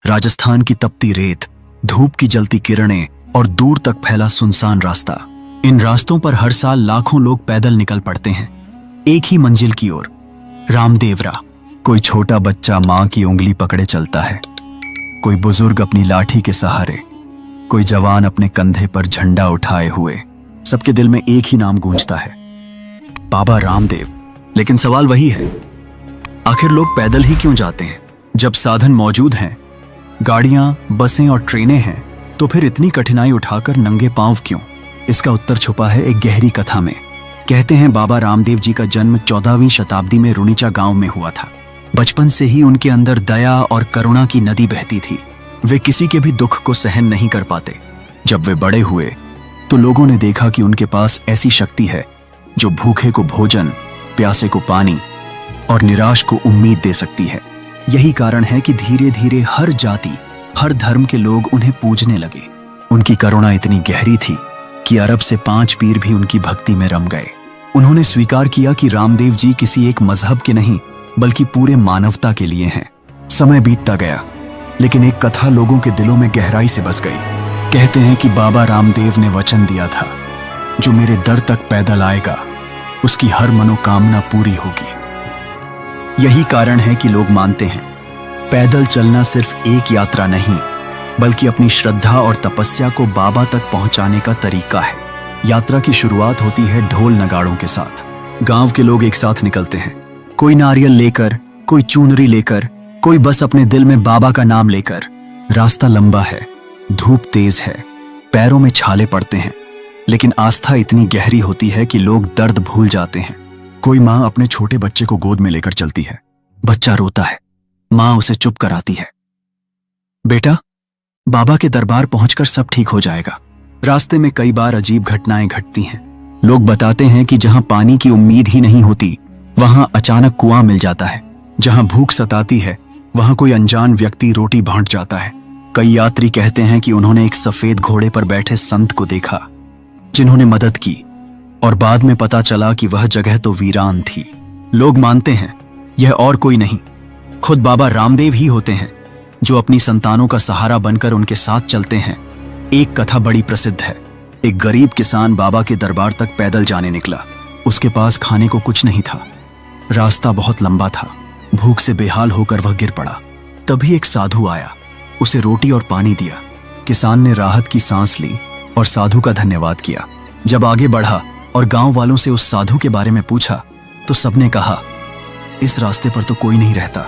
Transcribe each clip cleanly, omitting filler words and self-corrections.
राजस्थान की तपती रेत, धूप की जलती किरणें और दूर तक फैला सुनसान रास्ता। इन रास्तों पर हर साल लाखों लोग पैदल निकल पड़ते हैं, एक ही मंजिल की ओर, रामदेवरा। कोई छोटा बच्चा मां की उंगली पकड़े चलता है, कोई बुजुर्ग अपनी लाठी के सहारे, कोई जवान अपने कंधे पर झंडा उठाए हुए। सबके दिल में एक ही नाम गूंजता है, बाबा रामदेव। लेकिन सवाल वही है, आखिर लोग पैदल ही क्यों जाते हैं? जब साधन मौजूद हैं, गाड़ियां, बसें और ट्रेनें हैं, तो फिर इतनी कठिनाई उठाकर नंगे पांव क्यों? इसका उत्तर छुपा है एक गहरी कथा में। कहते हैं बाबा रामदेव जी का जन्म 14वीं शताब्दी में रुणीचा गांव में हुआ था। बचपन से ही उनके अंदर दया और करुणा की नदी बहती थी। वे किसी के भी दुख को सहन नहीं कर पाते। जब वे बड़े हुए तो लोगों ने देखा कि उनके पास ऐसी शक्ति है जो भूखे को भोजन, प्यासे को पानी और निराश को उम्मीद दे सकती है। यही कारण है कि धीरे धीरे हर जाति, हर धर्म के लोग उन्हें पूजने लगे। उनकी करुणा इतनी गहरी थी कि अरब से 5 पीर भी उनकी भक्ति में रम गए। उन्होंने स्वीकार किया कि रामदेव जी किसी एक मजहब के नहीं, बल्कि पूरे मानवता के लिए हैं। समय बीतता गया, लेकिन एक कथा लोगों के दिलों में गहराई से बस गई। कहते हैं कि बाबा रामदेव ने वचन दिया था, जो मेरे दर तक पैदल आएगा उसकी हर मनोकामना पूरी होगी। यही कारण है कि लोग मानते हैं, पैदल चलना सिर्फ एक यात्रा नहीं, बल्कि अपनी श्रद्धा और तपस्या को बाबा तक पहुंचाने का तरीका है। यात्रा की शुरुआत होती है ढोल नगाड़ों के साथ। गांव के लोग एक साथ निकलते हैं, कोई नारियल लेकर, कोई चुनरी लेकर, कोई बस अपने दिल में बाबा का नाम लेकर। रास्ता लंबा है, धूप तेज है, पैरों में छाले पड़ते हैं, लेकिन आस्था इतनी गहरी होती है कि लोग दर्द भूल जाते हैं। कोई माँ अपने छोटे बच्चे को गोद में लेकर चलती है। बच्चा रोता है, माँ उसे चुप कराती है। बेटा, बाबा के दरबार पहुंचकर सब ठीक हो जाएगा। रास्ते में कई बार अजीब घटनाएं घटती हैं। लोग बताते हैं कि जहां पानी की उम्मीद ही नहीं होती, वहां अचानक कुआं मिल जाता है। जहां भूख सताती है, वहां कोई अनजान व्यक्ति रोटी बांट जाता है। कई यात्री कहते हैं कि उन्होंने एक सफेद घोड़े पर बैठे संत को देखा, जिन्होंने मदद की, और बाद में पता चला कि वह जगह तो वीरान थी। लोग मानते हैं यह और कोई नहीं, खुद बाबा रामदेव ही होते हैं, जो अपनी संतानों का सहारा बनकर उनके साथ चलते हैं। एक कथा बड़ी प्रसिद्ध है। एक गरीब किसान बाबा के दरबार तक पैदल जाने निकला। उसके पास खाने को कुछ नहीं था, रास्ता बहुत लंबा था। भूख से बेहाल होकर वह गिर पड़ा। तभी एक साधु आया, उसे रोटी और पानी दिया। किसान ने राहत की सांस ली और साधु का धन्यवाद किया। जब आगे बढ़ा और गांव वालों से उस साधु के बारे में पूछा, तो सबने कहा, इस रास्ते पर तो कोई नहीं रहता।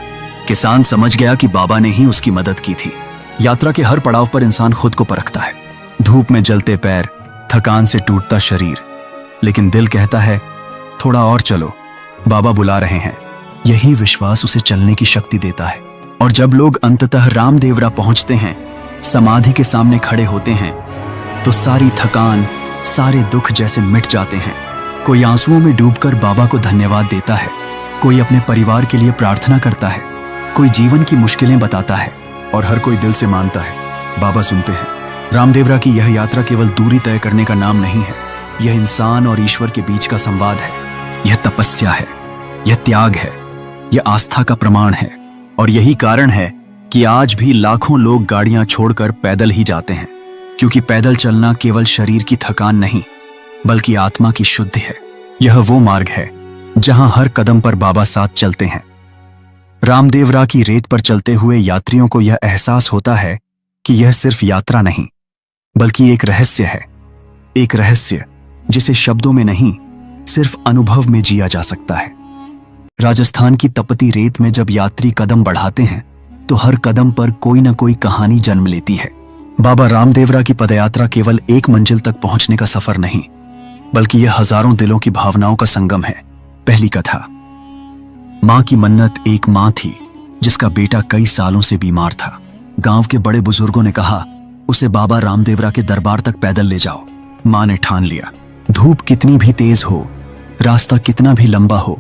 किसान समझ गया कि बाबा ने ही उसकी मदद की थी। यात्रा के हर पड़ाव पर इंसान खुद को परखता है। धूप में जलते पैर, थकान से टूटता शरीर, लेकिन दिल कहता है, थोड़ा और चलो, बाबा बुला रहे हैं। यही विश्वास उसे चलने की शक्ति देता है। और जब लोग अंततः रामदेवरा पहुंचते हैं, समाधि के सामने खड़े होते हैं, तो सारी थकान, सारे दुख जैसे मिट जाते हैं। कोई आंसुओं में डूबकर बाबा को धन्यवाद देता है, कोई अपने परिवार के लिए प्रार्थना करता है, कोई जीवन की मुश्किलें बताता है, और हर कोई दिल से मानता है, बाबा सुनते हैं। रामदेवरा की यह यात्रा केवल दूरी तय करने का नाम नहीं है, यह इंसान और ईश्वर के बीच का संवाद है। यह तपस्या है, यह त्याग है, यह आस्था का प्रमाण है। और यही कारण है कि आज भी लाखों लोग गाड़ियां छोड़कर पैदल ही जाते हैं, क्योंकि पैदल चलना केवल शरीर की थकान नहीं, बल्कि आत्मा की शुद्धि है। यह वो मार्ग है जहां हर कदम पर बाबा साथ चलते हैं। रामदेवरा की रेत पर चलते हुए यात्रियों को यह एहसास होता है कि यह सिर्फ यात्रा नहीं, बल्कि एक रहस्य है। एक रहस्य जिसे शब्दों में नहीं, सिर्फ अनुभव में जिया जा सकता है। राजस्थान की तपती रेत में जब यात्री कदम बढ़ाते हैं, तो हर कदम पर कोई न कोई कहानी जन्म लेती है। बाबा रामदेवरा की पदयात्रा केवल एक मंजिल तक पहुंचने का सफर नहीं, बल्कि यह हजारों दिलों की भावनाओं का संगम है। पहली कथा। मां की मन्नत। एक मां थी जिसका बेटा कई सालों से बीमार था। गांव के बड़े बुजुर्गों ने कहा, उसे बाबा रामदेवरा के दरबार तक पैदल ले जाओ। मां ने ठान लिया। धूप कितनी भी तेज हो, रास्ता कितना भी लंबा हो,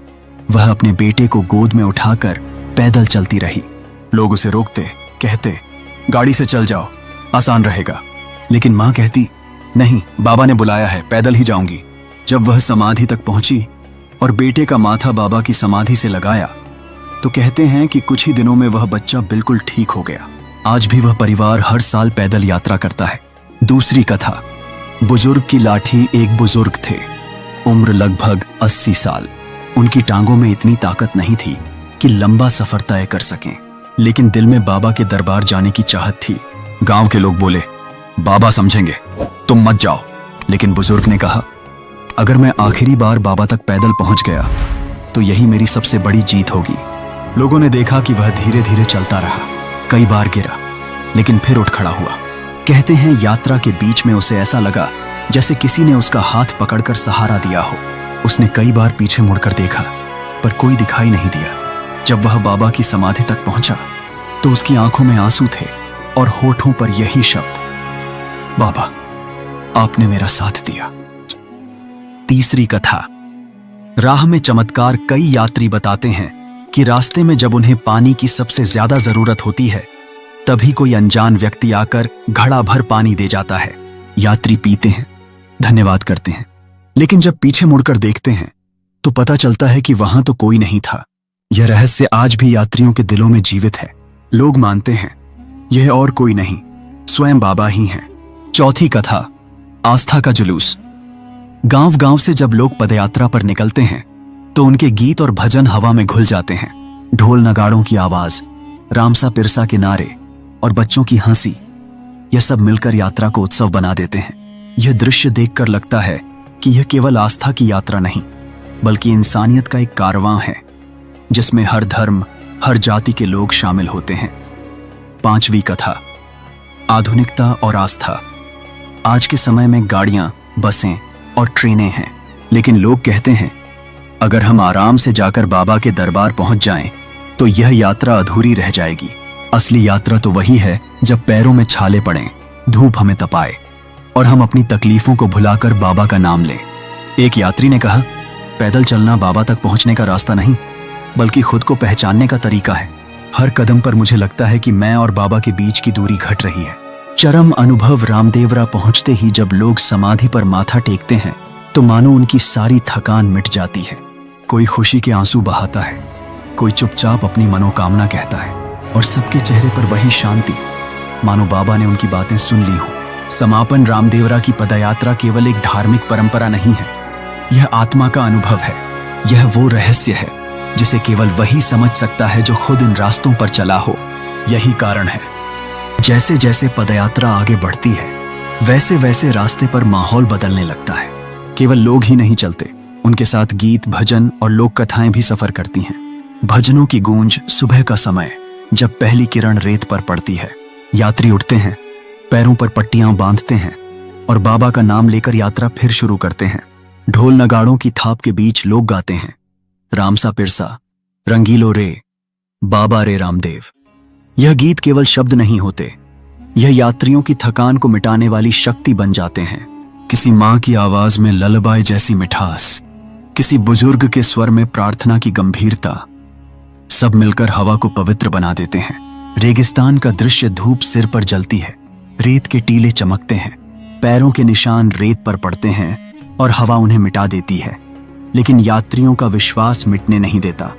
वह अपने बेटे को गोद में उठाकर पैदल चलती रही। लोग उसे रोकते, कहते, गाड़ी से चल जाओ, आसान रहेगा। लेकिन मां कहती, नहीं, बाबा ने बुलाया है, पैदल ही जाऊंगी। जब वह समाधि तक पहुंची और बेटे का माथा बाबा की समाधि से लगाया, तो कहते हैं कि कुछ ही दिनों में वह बच्चा बिल्कुल ठीक हो गया। आज भी वह परिवार हर साल पैदल यात्रा करता है। दूसरी कथा। बुजुर्ग की लाठी। एक बुजुर्ग थे, उम्र लगभग 80 साल। उनकी टांगों में इतनी ताकत नहीं थी कि लंबा सफर तय कर सकें, लेकिन दिल में बाबा के दरबार जाने की चाहत थी। गांव के लोग बोले, बाबा समझेंगे, तुम मत जाओ। लेकिन बुजुर्ग ने कहा, अगर मैं आखिरी बार बाबा तक पैदल पहुंच गया तो यही मेरी सबसे बड़ी जीत होगी। लोगों ने देखा कि वह धीरे धीरे चलता रहा, कई बार गिरा, लेकिन फिर उठ खड़ा हुआ। कहते हैं यात्रा के बीच में उसे ऐसा लगा जैसे किसी ने उसका हाथ पकड़कर सहारा दिया हो। उसने कई बार पीछे मुड़कर देखा, पर कोई दिखाई नहीं दिया। जब वह बाबा की समाधि तक पहुंचा तो उसकी आंखों में आंसू थे और होठों पर यही शब्द, बाबा आपने मेरा साथ दिया। तीसरी कथा। राह में चमत्कार। कई यात्री बताते हैं कि रास्ते में जब उन्हें पानी की सबसे ज्यादा जरूरत होती है, तभी कोई अनजान व्यक्ति आकर घड़ा भर पानी दे जाता है। यात्री पीते हैं, धन्यवाद करते हैं, लेकिन जब पीछे मुड़कर देखते हैं तो पता चलता है कि वहां तो कोई नहीं था। यह रहस्य आज भी यात्रियों के दिलों में जीवित है। लोग मानते हैं यह और कोई नहीं, स्वयं बाबा ही हैं। चौथी कथा। आस्था का जुलूस। गांव गांव से जब लोग पदयात्रा पर निकलते हैं तो उनके गीत और भजन हवा में घुल जाते हैं। ढोल नगाड़ों की आवाज, रामसा पिरसा के नारे और बच्चों की हंसी, यह सब मिलकर यात्रा को उत्सव बना देते हैं। यह दृश्य देखकर लगता है कि यह केवल आस्था की यात्रा नहीं, बल्कि इंसानियत का एक कारवां है, जिसमें हर धर्म, हर जाति के लोग शामिल होते हैं। पांचवी कथा। आधुनिकता और आस्था। आज के समय में गाड़ियां, बसें और ट्रेनें हैं, लेकिन लोग कहते हैं अगर हम आराम से जाकर बाबा के दरबार पहुंच जाएं, तो यह यात्रा अधूरी रह जाएगी। असली यात्रा तो वही है जब पैरों में छाले पड़ें, धूप हमें तपाए और हम अपनी तकलीफों को भुलाकर बाबा का नाम लें। एक यात्री ने कहा, पैदल चलना बाबा तक पहुंचने का रास्ता नहीं, बल्कि खुद को पहचानने का तरीका है। हर कदम पर मुझे लगता है कि मैं और बाबा के बीच की दूरी घट रही है। चरम अनुभव। रामदेवरा पहुंचते ही जब लोग समाधि पर माथा टेकते हैं तो मानो उनकी सारी थकान मिट जाती है। कोई खुशी के आंसू बहाता है, कोई चुपचाप अपनी मनोकामना कहता है, और सबके चेहरे पर वही शांति, मानो बाबा ने उनकी बातें सुन ली हो। समापन। रामदेवरा की पदयात्रा केवल एक धार्मिक परंपरा नहीं है, यह आत्मा का अनुभव है। यह वो रहस्य है जिसे केवल वही समझ सकता है जो खुद इन रास्तों पर चला हो। यही कारण है जैसे जैसे पदयात्रा आगे बढ़ती है, वैसे वैसे रास्ते पर माहौल बदलने लगता है। केवल लोग ही नहीं चलते, उनके साथ गीत, भजन और लोक कथाएं भी सफर करती हैं। भजनों की गूंज। सुबह का समय, जब पहली किरण रेत पर पड़ती है, यात्री उठते हैं, पैरों पर पट्टियां बांधते हैं और बाबा का नाम लेकर यात्रा फिर शुरू करते हैं। ढोल नगाड़ों की थाप के बीच लोग गाते हैं, रामसा पिरसा, रंगीलो रे, बाबा रे रामदेव। यह गीत केवल शब्द नहीं होते, यह यात्रियों की थकान को मिटाने वाली शक्ति बन जाते हैं। किसी मां की आवाज में ललबाई जैसी मिठास, किसी बुजुर्ग के स्वर में प्रार्थना की गंभीरता, सब मिलकर हवा को पवित्र बना देते हैं। रेगिस्तान का दृश्य। धूप सिर पर जलती है, रेत के टीले चमकते हैं, पैरों के निशान रेत पर पड़ते हैं और हवा उन्हें मिटा देती है। लेकिन यात्रियों का विश्वास मिटने नहीं देता।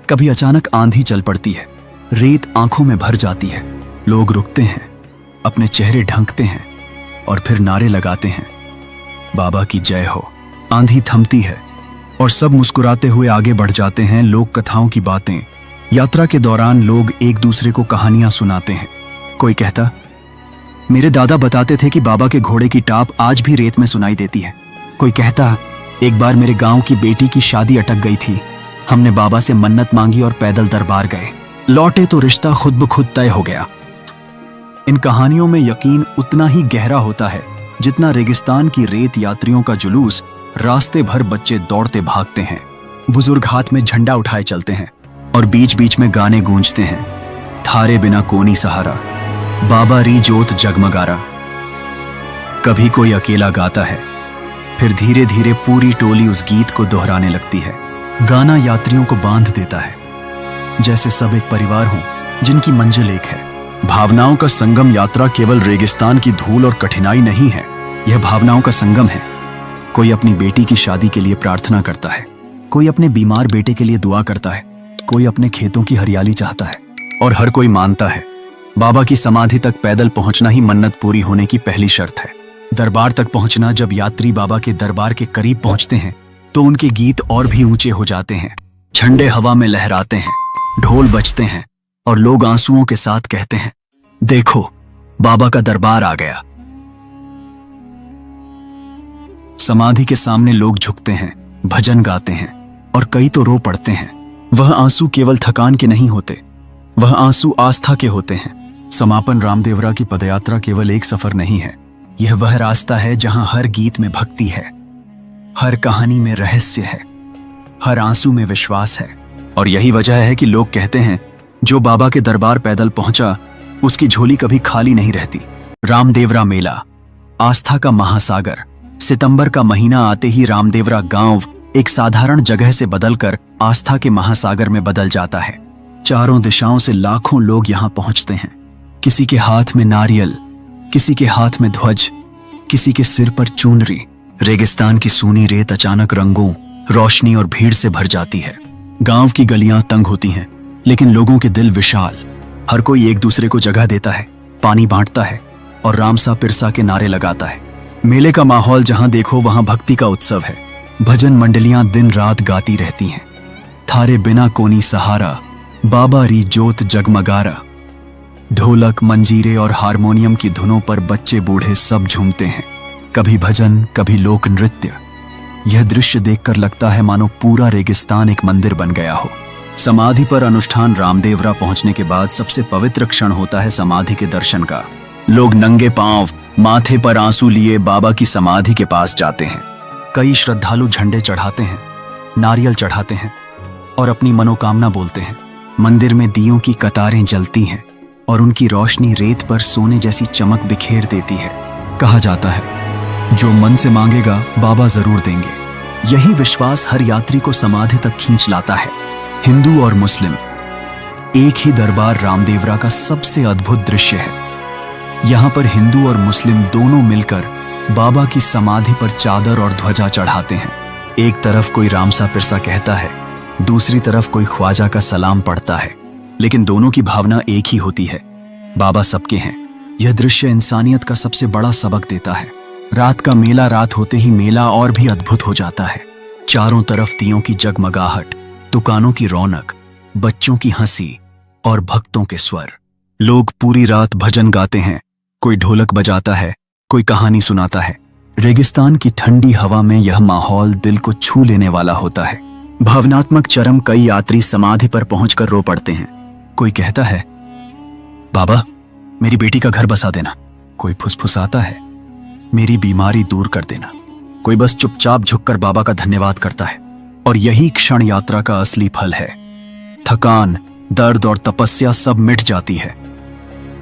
कभी अचानक आंधी चल पड़ती है, रेत आंखों में भर जाती है, लोग रुकते हैं, अपने चेहरे ढंकते हैं और फिर नारे लगाते हैं, बाबा की जय हो। आंधी थमती है और सब मुस्कुराते हुए आगे बढ़ जाते हैं। लोक कथाओं की बातें। यात्रा के दौरान लोग एक दूसरे को कहानियां सुनाते हैं। कोई कहता, मेरे दादा बताते थे कि बाबा के घोड़े की टाप आज भी रेत में सुनाई देती है। कोई कहता, एक बार मेरे गांव की बेटी की शादी अटक गई थी, हमने बाबा से मन्नत मांगी और पैदल दरबार गए, लौटे तो रिश्ता खुद ब खुद तय हो गया। इन कहानियों में यकीन उतना ही गहरा होता है जितना रेगिस्तान की रेत। यात्रियों का जुलूस। रास्ते भर बच्चे दौड़ते भागते हैं, बुजुर्ग हाथ में झंडा उठाए चलते हैं और बीच बीच में गाने गूंजते हैं, थारे बिना कोनी सहारा, बाबा री जोत जगमगारा। कभी कोई अकेला गाता है, फिर धीरे धीरे पूरी टोली उस गीत को दोहराने लगती है। गाना यात्रियों को बांध देता है, जैसे सब एक परिवार हों जिनकी मंजिल एक है। भावनाओं का संगम। यात्रा केवल रेगिस्तान की धूल और कठिनाई नहीं है, यह भावनाओं का संगम है। कोई अपनी बेटी की शादी के लिए प्रार्थना करता है, कोई अपने बीमार बेटे के लिए दुआ करता है, कोई अपने खेतों की हरियाली चाहता है और हर कोई मानता है बाबा की समाधि तक पैदल पहुंचना ही मन्नत पूरी होने की पहली शर्त है। दरबार तक पहुंचना, जब यात्री बाबा के दरबार के करीब पहुंचते हैं तो उनके गीत और भी ऊंचे हो जाते हैं। झंडे हवा में लहराते हैं, ढोल बजते हैं और लोग आंसुओं के साथ कहते हैं, देखो बाबा का दरबार आ गया। समाधि के सामने लोग झुकते हैं, भजन गाते हैं और कई तो रो पड़ते हैं। वह आंसू केवल थकान के नहीं होते, वह आंसू आस्था के होते हैं। समापन रामदेवरा की पदयात्रा केवल एक सफर नहीं है, यह वह रास्ता है जहां हर गीत में भक्ति है, हर कहानी में रहस्य है, हर आंसू में विश्वास है। और यही वजह है कि लोग कहते हैं, जो बाबा के दरबार पैदल पहुंचा उसकी झोली कभी खाली नहीं रहती। रामदेवरा मेला, आस्था का महासागर। सितंबर का महीना आते ही रामदेवरा गांव एक साधारण जगह से बदलकर आस्था के महासागर में बदल जाता है। चारों दिशाओं से लाखों लोग यहां पहुंचते हैं। किसी के हाथ में नारियल, किसी के हाथ में ध्वज, किसी के सिर पर चुनरी। रेगिस्तान की सूनी रेत अचानक रंगों, रोशनी और भीड़ से भर जाती है। गांव की गलियां तंग होती हैं, लेकिन लोगों के दिल विशाल। हर कोई एक दूसरे को जगह देता है, पानी बांटता है और रामसा पिरसा के नारे लगाता है। मेले का माहौल जहां देखो वहां भक्ति का उत्सव है। भजन मंडलियां दिन रात गाती रहती हैं। थारे बिना कोनी सहारा, बाबा री जोत जगमगारा। ढोलक, मंजीरे और हारमोनियम की धुनों पर बच्चे बूढ़े सब झूमते हैं। कभी भजन, कभी लोक नृत्य। यह दृश्य देखकर लगता है मानो पूरा रेगिस्तान एक मंदिर बन गया हो। समाधि पर अनुष्ठान। रामदेवरा पहुंचने के बाद सबसे पवित्र क्षण होता है समाधि के दर्शन का। लोग नंगे पांव, माथे पर आंसू लिए बाबा की समाधि के पास जाते हैं। कई श्रद्धालु झंडे चढ़ाते हैं, नारियल चढ़ाते हैं और अपनी मनोकामना बोलते हैं। मंदिर में दियों की कतारें जलती हैं और उनकी रोशनी रेत पर सोने जैसी चमक बिखेर देती है। कहा जाता है, जो मन से मांगेगा बाबा जरूर देंगे। यही विश्वास हर यात्री को समाधि तक खींच लाता है। हिंदू और मुस्लिम, एक ही दरबार रामदेवरा का सबसे अद्भुत दृश्य है। यहाँ पर हिंदू और मुस्लिम दोनों मिलकर बाबा की समाधि पर चादर और ध्वजा चढ़ाते हैं। एक तरफ कोई रामसा पिरसा कहता है, दूसरी तरफ कोई ख्वाजा का सलाम पढ़ता है, लेकिन दोनों की भावना एक ही होती है, बाबा सबके हैं। यह दृश्य इंसानियत का सबसे बड़ा सबक देता है। रात का मेला, रात होते ही मेला और भी अद्भुत हो जाता है। चारों तरफ दियों की जगमगाहट, दुकानों की रौनक, बच्चों की हंसी और भक्तों के स्वर। लोग पूरी रात भजन गाते हैं, कोई ढोलक बजाता है, कोई कहानी सुनाता है। रेगिस्तान की ठंडी हवा में यह माहौल दिल को छू लेने वाला होता है। भावनात्मक चरम। कई यात्री समाधि पर पहुंचकर रो पड़ते हैं। कोई कहता है, बाबा मेरी बेटी का घर बसा देना। कोई फुसफुसाता है, मेरी बीमारी दूर कर देना। कोई बस चुपचाप झुककर बाबा का धन्यवाद करता है। और यही क्षण यात्रा का असली फल है। थकान, दर्द और तपस्या सब मिट जाती है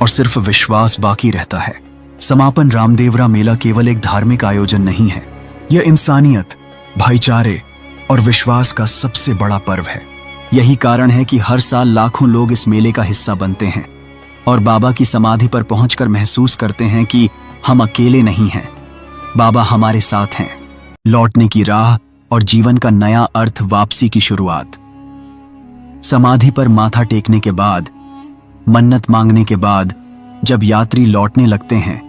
और सिर्फ विश्वास बाकी रहता है। समापन। रामदेवरा मेला केवल एक धार्मिक आयोजन नहीं है, यह इंसानियत, भाईचारे और विश्वास का सबसे बड़ा पर्व है। यही कारण है कि हर साल लाखों लोग इस मेले का हिस्सा बनते हैं और बाबा की समाधि पर पहुंचकर महसूस करते हैं कि हम अकेले नहीं हैं, बाबा हमारे साथ हैं। लौटने की राह और जीवन का नया अर्थ, वापसी की शुरुआत। समाधि पर माथा टेकने के बाद, मन्नत मांगने के बाद जब यात्री लौटने लगते हैं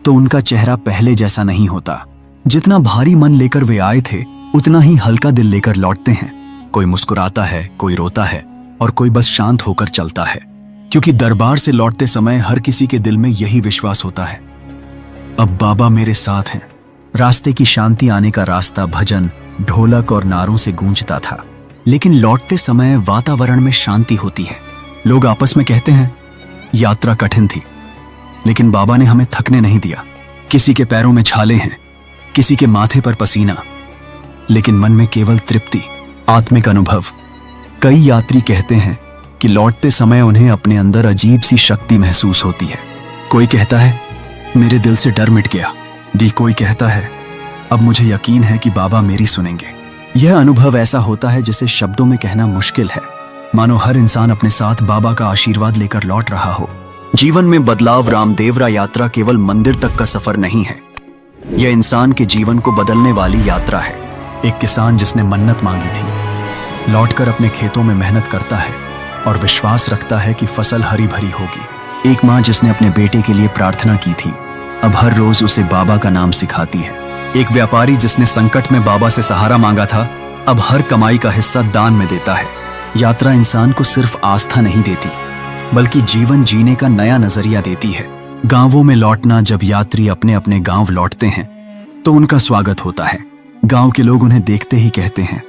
तो उनका चेहरा पहले जैसा नहीं होता। जितना भारी मन लेकर वे आए थे उतना ही हल्का दिल लेकर लौटते हैं। कोई मुस्कुराता है, कोई रोता है और कोई बस शांत होकर चलता है, क्योंकि दरबार से लौटते समय हर किसी के दिल में यही विश्वास होता है, अब बाबा मेरे साथ हैं। रास्ते की शांति आने का रास्ता भजन, ढोलक और नारों से गूंजता था, लेकिन लौटते समय वातावरण में शांति होती है। लोग आपस में कहते हैं, यात्रा कठिन थी लेकिन बाबा ने हमें थकने नहीं दिया। किसी के पैरों में छाले हैं, किसी के माथे पर पसीना, लेकिन मन में केवल तृप्ति, आत्मिक अनुभव। कई यात्री कहते हैं कि लौटते समय उन्हें अपने अंदर अजीब सी शक्ति महसूस होती है। कोई कहता है, मेरे दिल से डर मिट गया। कोई कहता है, अब मुझे यकीन है कि बाबा मेरी सुनेंगे। यह अनुभव ऐसा होता है जिसे शब्दों में कहना मुश्किल है। मानो हर इंसान अपने साथ बाबा का आशीर्वाद लेकर लौट रहा हो। जीवन में बदलाव। रामदेवरा यात्रा केवल मंदिर तक का सफर नहीं है, यह इंसान के जीवन को बदलने वाली यात्रा है। एक किसान जिसने मन्नत मांगी थी, लौटकर अपने खेतों में मेहनत करता है और विश्वास रखता है कि फसल हरी भरी होगी। एक माँ जिसने अपने बेटे के लिए प्रार्थना की थी, अब हर रोज उसे बाबा का नाम सिखाती है। एक व्यापारी जिसने संकट में बाबा से सहारा मांगा था, अब हर कमाई का हिस्सा दान में देता है। यात्रा इंसान को सिर्फ आस्था नहीं देती, बल्कि जीवन जीने का नया नजरिया देती है। गांवों में लौटना, जब यात्री अपने अपने गांव लौटते हैं तो उनका स्वागत होता है। गांव के लोग उन्हें देखते ही कहते हैं,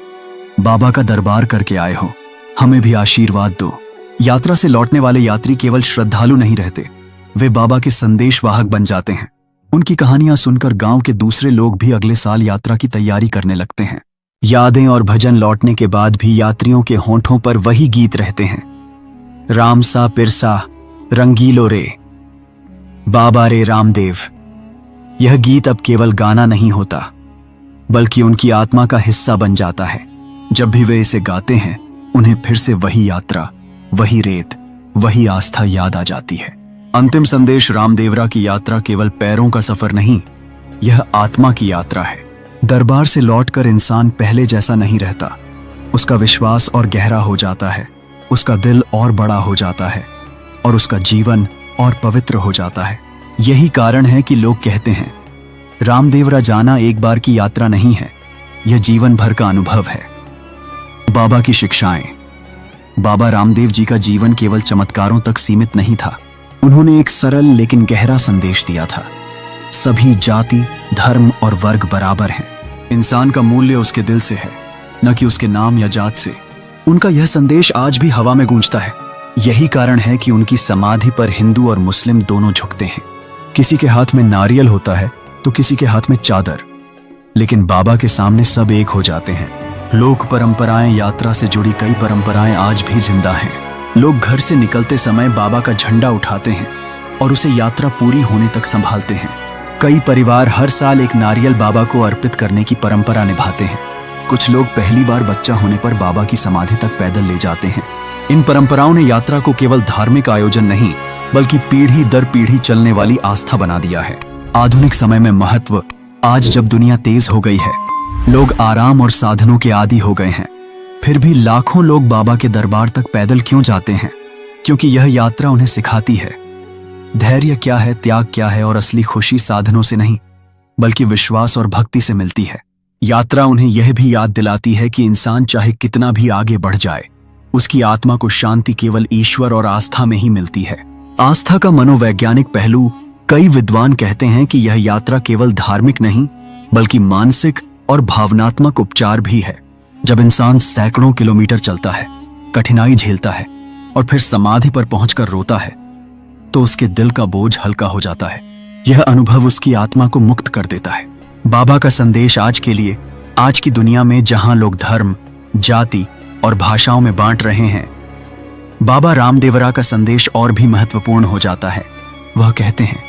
बाबा का दरबार करके आए हो, हमें भी आशीर्वाद दो। यात्रा से लौटने वाले यात्री केवल श्रद्धालु नहीं रहते, वे बाबा के संदेशवाहक बन जाते हैं। उनकी कहानियां सुनकर गांव के दूसरे लोग भी अगले साल यात्रा की तैयारी करने लगते हैं। यादें और भजन लौटने के बाद भी यात्रियों के होंठों पर वही गीत रहते हैं, रामसा पिरसा रंगीलो रे, बाबा रे रामदेव। यह गीत अब केवल गाना नहीं होता, बल्कि उनकी आत्मा का हिस्सा बन जाता है। जब भी वे इसे गाते हैं, उन्हें फिर से वही यात्रा, वही रेत, वही आस्था याद आ जाती है। अंतिम संदेश रामदेवरा की यात्रा केवल पैरों का सफर नहीं, यह आत्मा की यात्रा है। दरबार से लौटकर इंसान पहले जैसा नहीं रहता, उसका विश्वास और गहरा हो जाता है, उसका दिल और बड़ा हो जाता है, और उसका जीवन और पवित्र हो जाता है। यही कारण है कि लोग कहते हैं, रामदेवरा जाना एक बार की यात्रा नहीं है, यह जीवन भर का अनुभव है। बाबा की शिक्षाएं। बाबा रामदेव जी का जीवन केवल चमत्कारों तक सीमित नहीं था, उन्होंने एक सरल लेकिन गहरा संदेश दिया था। सभी जाति, धर्म और वर्ग बराबर हैं। इंसान का मूल्य उसके दिल से है, न कि उसके नाम या जात से। उनका यह संदेश आज भी हवा में गूंजता है। यही कारण है कि उनकी समाधि पर हिंदू और मुस्लिम दोनों झुकते हैं। किसी के हाथ में नारियल होता है तो किसी के हाथ में चादर, लेकिन बाबा के सामने सब एक हो जाते हैं। लोक परंपराएं, यात्रा से जुड़ी कई परंपराएं आज भी जिंदा हैं। लोग घर से निकलते समय बाबा का झंडा उठाते हैं और उसे यात्रा पूरी होने तक संभालते हैं। कई परिवार हर साल एक नारियल बाबा को अर्पित करने की परंपरा निभाते हैं। कुछ लोग पहली बार बच्चा होने पर बाबा की समाधि तक पैदल ले जाते हैं। इन परंपराओं ने यात्रा को केवल धार्मिक आयोजन नहीं, बल्कि पीढ़ी दर पीढ़ी चलने वाली आस्था बना दिया है। आधुनिक समय में महत्व। आज जब दुनिया तेज हो गई है, लोग आराम और साधनों के आदी हो गए हैं, फिर भी लाखों लोग बाबा के दरबार तक पैदल क्यों जाते हैं? क्योंकि यह यात्रा उन्हें सिखाती है धैर्य क्या है, त्याग क्या है, और असली खुशी साधनों से नहीं, बल्कि विश्वास और भक्ति से मिलती है। यात्रा उन्हें यह भी याद दिलाती है कि इंसान चाहे कितना भी आगे बढ़ जाए, उसकी आत्मा को शांति केवल ईश्वर और आस्था में ही मिलती है। आस्था का मनोवैज्ञानिक पहलू। कई विद्वान कहते हैं कि यह यात्रा केवल धार्मिक नहीं, बल्कि मानसिक और भावनात्मक उपचार भी है। जब इंसान सैकड़ों किलोमीटर चलता है, कठिनाई झेलता है और फिर समाधि पर पहुंचकर रोता है, तो उसके दिल का बोझ हल्का हो जाता है। यह अनुभव उसकी आत्मा को मुक्त कर देता है। बाबा का संदेश आज के लिए, आज की दुनिया में जहां लोग धर्म, जाति और भाषाओं में बांट रहे हैं, बाबा रामदेवरा का संदेश और भी महत्वपूर्ण हो जाता है। वह कहते हैं,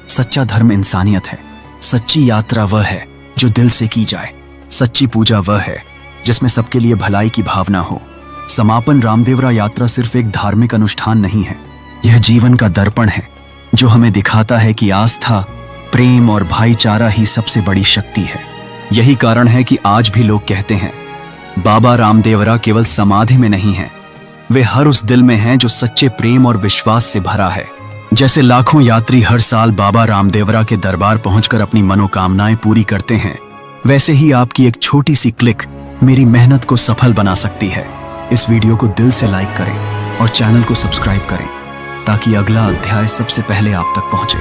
सच्चा धर्म इंसानियत है, सच्ची यात्रा वह है जो दिल से की जाए, सच्ची पूजा वह है जिसमें सबके लिए भलाई की भावना हो। समापन। रामदेवरा यात्रा सिर्फ एक धार्मिक अनुष्ठान नहीं है, यह जीवन का दर्पण है जो हमें दिखाता है कि आस्था, प्रेम और भाईचारा ही सबसे बड़ी शक्ति है। यही कारण है कि आज भी लोग कहते हैं, बाबा रामदेवरा केवल समाधि में नहीं है, वे हर उस दिल में हैं जो सच्चे प्रेम और विश्वास से भरा है। जैसे लाखों यात्री हर साल बाबा रामदेवरा के दरबार पहुंचकर अपनी मनोकामनाएं पूरी करते हैं, वैसे ही आपकी एक छोटी सी क्लिक मेरी मेहनत को सफल बना सकती है। इस वीडियो को दिल से लाइक करें और चैनल को सब्सक्राइब करें, ताकि अगला अध्याय सबसे पहले आप तक पहुंचे।